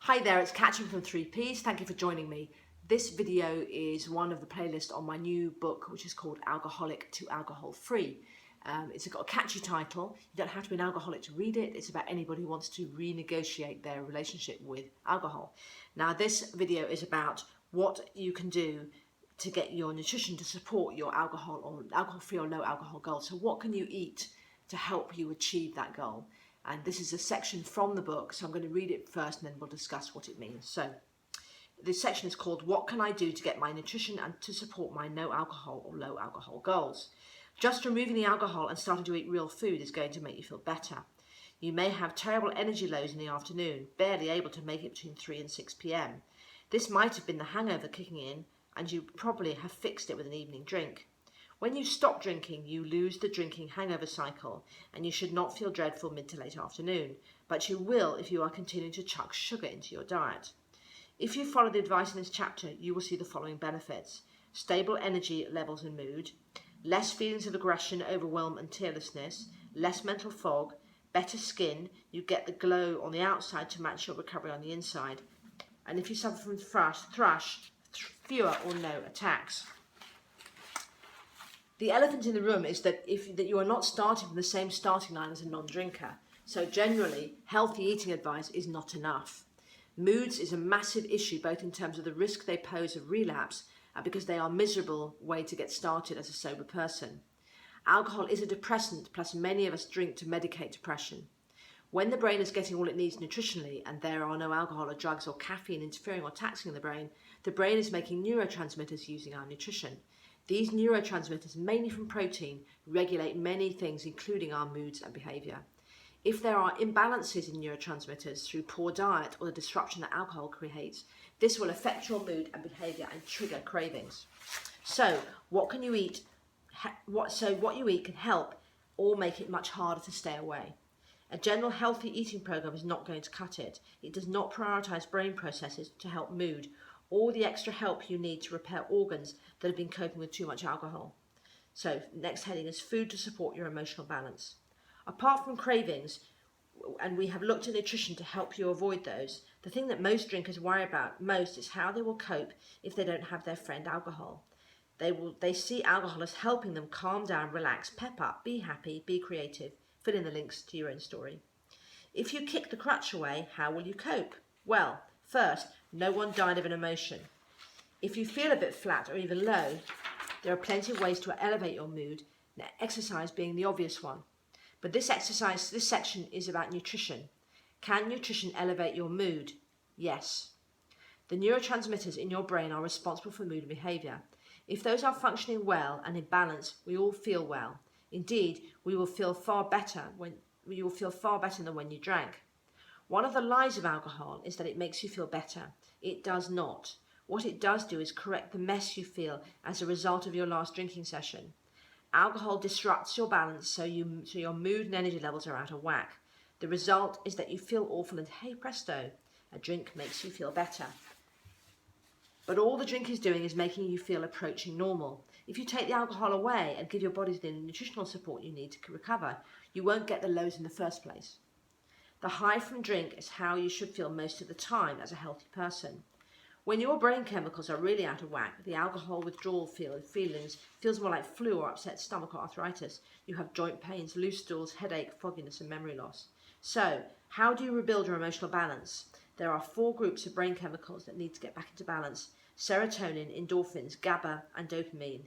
Hi there, it's Catching from 3Ps. Thank you for joining me. This video is one of the playlists on my new book, which is called Alcoholic to Alcohol Free. It's got a catchy title. You don't have to be an alcoholic to read it. It's about anybody who wants to renegotiate their relationship with alcohol. Now, this video is about what you can do to get your nutrition to support your alcohol or alcohol-free or low alcohol goal. So what can you eat to help you achieve that goal? And this is a section from the book, so I'm going to read it first and then we'll discuss what it means. So this section is called What Can I Do to Get My Nutrition and to Support My No Alcohol or Low Alcohol Goals? Just removing the alcohol and starting to eat real food is going to make you feel better. You may have terrible energy lows in the afternoon, barely able to make it between 3 and 6 p.m. This might have been the hangover kicking in, and you probably have fixed it with an evening drink. When you stop drinking, you lose the drinking hangover cycle, and you should not feel dreadful mid to late afternoon, but you will if you are continuing to chuck sugar into your diet. If you follow the advice in this chapter, you will see the following benefits: stable energy levels and mood, less feelings of aggression, overwhelm and tearlessness, less mental fog, better skin, you get the glow on the outside to match your recovery on the inside, and if you suffer from thrush, fewer or no attacks. The elephant in the room is that you are not starting from the same starting line as a non-drinker. So generally, healthy eating advice is not enough. Moods is a massive issue, both in terms of the risk they pose of relapse and because they are a miserable way to get started as a sober person. Alcohol is a depressant, plus many of us drink to medicate depression. When the brain is getting all it needs nutritionally and there are no alcohol or drugs or caffeine interfering or taxing the brain is making neurotransmitters using our nutrition. These neurotransmitters, mainly from protein, regulate many things, including our moods and behaviour. If there are imbalances in neurotransmitters through poor diet or the disruption that alcohol creates, this will affect your mood and behaviour and trigger cravings. So, what can you eat? What you eat can help or make it much harder to stay away. A general healthy eating program is not going to cut it. It does not prioritise brain processes to help mood or the extra help you need to repair organs that have been coping with too much alcohol. So, next heading is food to support your emotional balance. Apart from cravings, and we have looked at nutrition to help you avoid those, the thing that most drinkers worry about most is how they will cope if they don't have their friend alcohol. They see alcohol as helping them calm down, relax, pep up, be happy, be creative. Fill in the links to your own story. If you kick the crutch away, how will you cope? Well, first, no one died of an emotion. If you feel a bit flat or even low, there are plenty of ways to elevate your mood, exercise being the obvious one. But this section is about nutrition. Can nutrition elevate your mood? Yes. The neurotransmitters in your brain are responsible for mood and behaviour. If those are functioning well and in balance, we all feel well. Indeed, you will feel far better than when you drank. One of the lies of alcohol is that it makes you feel better. It does not. What it does do is correct the mess you feel as a result of your last drinking session. Alcohol disrupts your balance so your mood and energy levels are out of whack. The result is that you feel awful and hey presto, a drink makes you feel better. But all the drink is doing is making you feel approaching normal. If you take the alcohol away and give your body the nutritional support you need to recover, you won't get the lows in the first place. The high from drink is how you should feel most of the time as a healthy person. When your brain chemicals are really out of whack, the alcohol withdrawal feels more like flu or upset stomach or arthritis. You have joint pains, loose stools, headache, fogginess and memory loss. So, how do you rebuild your emotional balance? There are 4 groups of brain chemicals that need to get back into balance: serotonin, endorphins, GABA and dopamine.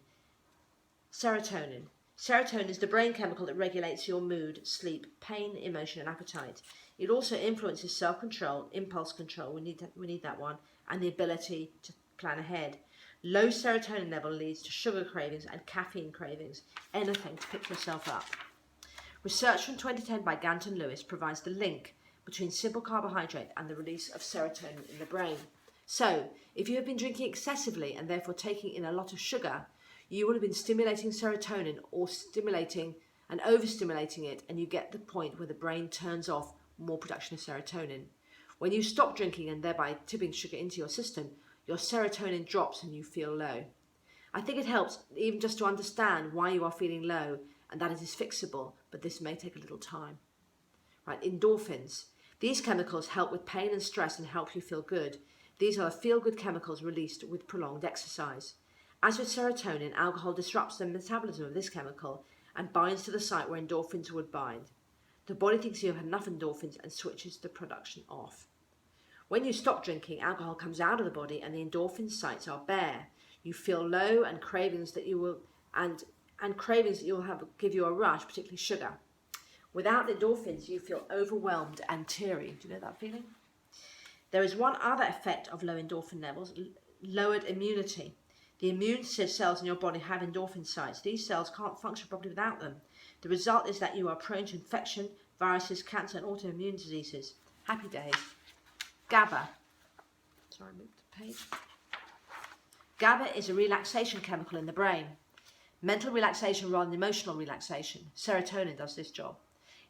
Serotonin. Serotonin is the brain chemical that regulates your mood, sleep, pain, emotion and appetite. It also influences self-control, impulse control, we need that one, and the ability to plan ahead. Low serotonin level leads to sugar cravings and caffeine cravings, anything to pick yourself up. Research from 2010 by Ganton Lewis provides the link between simple carbohydrate and the release of serotonin in the brain. So, if you have been drinking excessively and therefore taking in a lot of sugar, you will have been stimulating serotonin or stimulating and overstimulating it, and you get the point where the brain turns off more production of serotonin. When you stop drinking and thereby tipping sugar into your system, your serotonin drops and you feel low. I think it helps even just to understand why you are feeling low and that it is fixable, but this may take a little time. Right, endorphins. These chemicals help with pain and stress and help you feel good. These are the feel-good chemicals released with prolonged exercise. As with serotonin, alcohol disrupts the metabolism of this chemical and binds to the site where endorphins would bind. The body thinks you have had enough endorphins and switches the production off. When you stop drinking, alcohol comes out of the body and the endorphin sites are bare. You feel low and cravings that you will have give you a rush, particularly sugar. Without the endorphins, you feel overwhelmed and teary. Do you know that feeling? There is one other effect of low endorphin levels, lowered immunity. The immune cells in your body have endorphin sites. These cells can't function properly without them. The result is that you are prone to infection, viruses, cancer, and autoimmune diseases. Happy days. GABA. Sorry, I moved the page. GABA is a relaxation chemical in the brain. Mental relaxation rather than emotional relaxation. Serotonin does this job.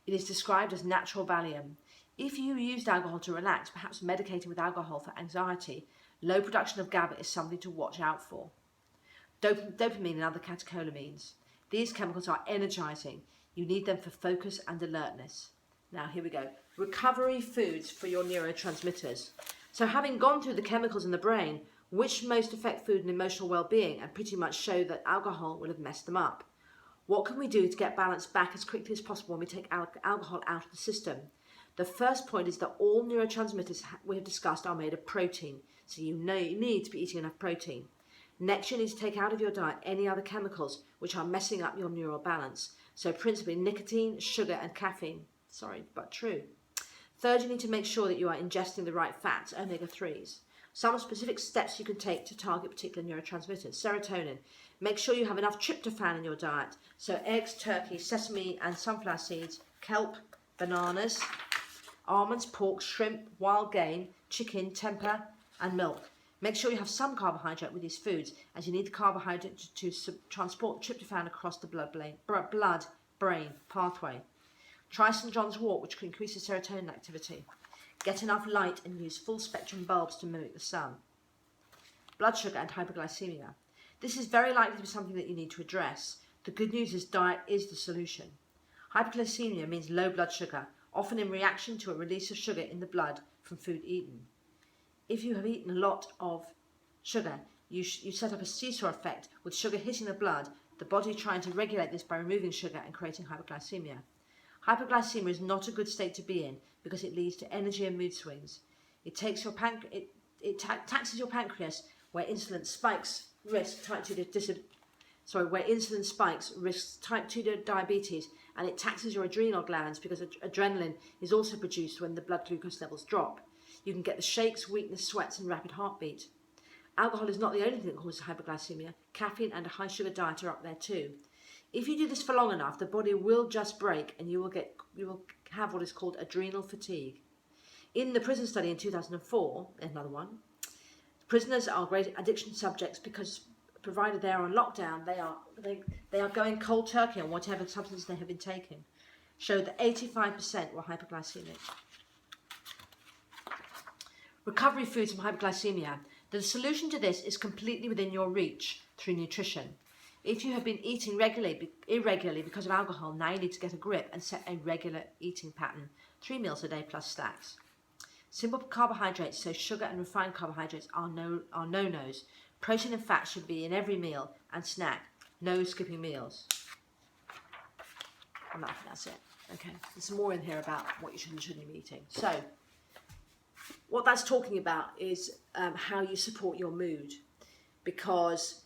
It is described as natural Valium. If you used alcohol to relax, perhaps medicating with alcohol for anxiety, low production of GABA is something to watch out for. Dopamine and other catecholamines. These chemicals are energizing. You need them for focus and alertness. Now here we go. Recovery foods for your neurotransmitters. So having gone through the chemicals in the brain, which most affect food and emotional well-being and pretty much show that alcohol will have messed them up. What can we do to get balance back as quickly as possible when we take alcohol out of the system? The first point is that all neurotransmitters we have discussed are made of protein, so you know you need to be eating enough protein. Next, you need to take out of your diet any other chemicals which are messing up your neural balance, so principally nicotine, sugar and caffeine. Sorry, but true. Third, you need to make sure that you are ingesting the right fats, omega-3s. Some specific steps you can take to target particular neurotransmitters. Serotonin. Make sure you have enough tryptophan in your diet. So eggs, turkey, sesame and sunflower seeds, kelp, bananas, almonds, pork, shrimp, wild game, chicken, tempeh and milk. Make sure you have some carbohydrate with these foods, as you need the carbohydrate to transport tryptophan across the blood-brain pathway. Try St. John's wort, which can increase the serotonin activity. Get enough light and use full spectrum bulbs to mimic the sun. Blood sugar and hypoglycemia. This is very likely to be something that you need to address. The good news is diet is the solution. Hypoglycemia means low blood sugar, often in reaction to a release of sugar in the blood from food eaten. If you have eaten a lot of sugar, you set up a seesaw effect with sugar hitting the blood, the body trying to regulate this by removing sugar and creating hypoglycemia. Hypoglycemia is not a good state to be in because it leads to energy and mood swings. It taxes your pancreas, where insulin spikes risk type 2 diabetes, and it taxes your adrenal glands because adrenaline is also produced when the blood glucose levels drop. You can get the shakes, weakness, sweats and rapid heartbeat. Alcohol is not the only thing that causes hypoglycemia. Caffeine and a high sugar diet are up there too. If you do this for long enough, the body will just break and you will have what is called adrenal fatigue. In the prison study in 2004, another one, prisoners are great addiction subjects because provided they are on lockdown, they are going cold turkey on whatever substance they have been taking. Showed that 85% were hypoglycemic. Recovery foods from hypoglycemia. The solution to this is completely within your reach through nutrition. If you have been eating irregularly because of alcohol, now you need to get a grip and set a regular eating pattern. 3 meals a day plus snacks. Simple carbohydrates, so sugar and refined carbohydrates are no-nos. Protein and fat should be in every meal and snack. No skipping meals. And that's it. Okay, there's more in here about what you should and shouldn't be eating. So, what that's talking about is how you support your mood, because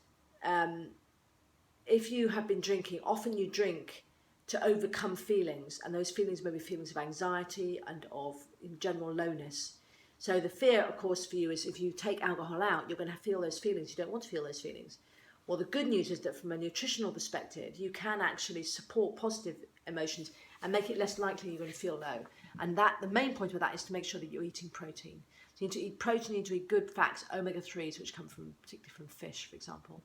if you have been drinking, often you drink to overcome feelings, and those feelings may be feelings of anxiety and of in general lowness. So the fear, of course, for you is if you take alcohol out, you're going to feel those feelings. You don't want to feel those feelings. Well, the good news is that from a nutritional perspective, you can actually support positive emotions and make it less likely you're going to feel low. And that the main point of that is to make sure that you're eating protein. So you need to eat protein, you need to eat good fats, omega-3s, which come from particularly from fish, for example.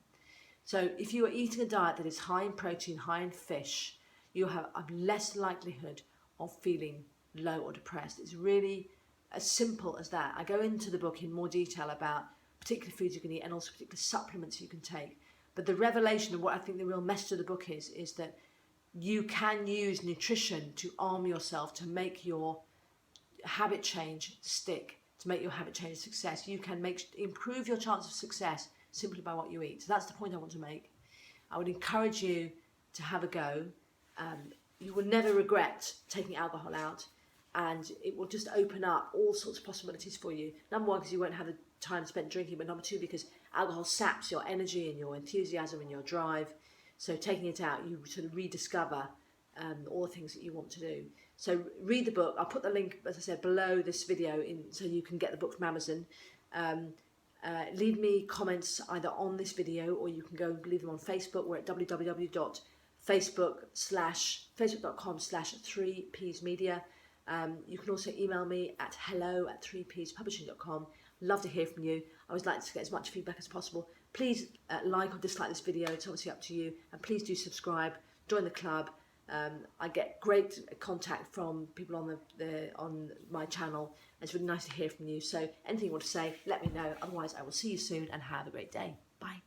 So if you are eating a diet that is high in protein, high in fish, you have a less likelihood of feeling low or depressed. It's really as simple as that. I go into the book in more detail about particular foods you can eat and also particular supplements you can take. But the revelation of what I think the real message of the book is that you can use nutrition to arm yourself to make your habit change stick to make your habit change a success. You can improve your chance of success simply by what you eat. So that's the point I want to make. I would encourage you to have a go. You will never regret taking alcohol out, and it will just open up all sorts of possibilities for you. Number one, because you won't have the time spent drinking, but number two, because alcohol saps your energy and your enthusiasm and your drive. So taking it out, you sort of rediscover all the things that you want to do. So read the book. I'll put the link, as I said, below this video so you can get the book from Amazon. Leave me comments either on this video, or you can go and leave them on Facebook. We're at www.facebook.com/3psmedia. You can also email me at hello@3pspublishing.com. Love to hear from you. I always like to get as much feedback as possible. Please like or dislike this video. It's obviously up to you. And please do subscribe. Join the club. I get great contact from people on my channel. It's really nice to hear from you. So anything you want to say, let me know. Otherwise, I will see you soon and have a great day. Bye.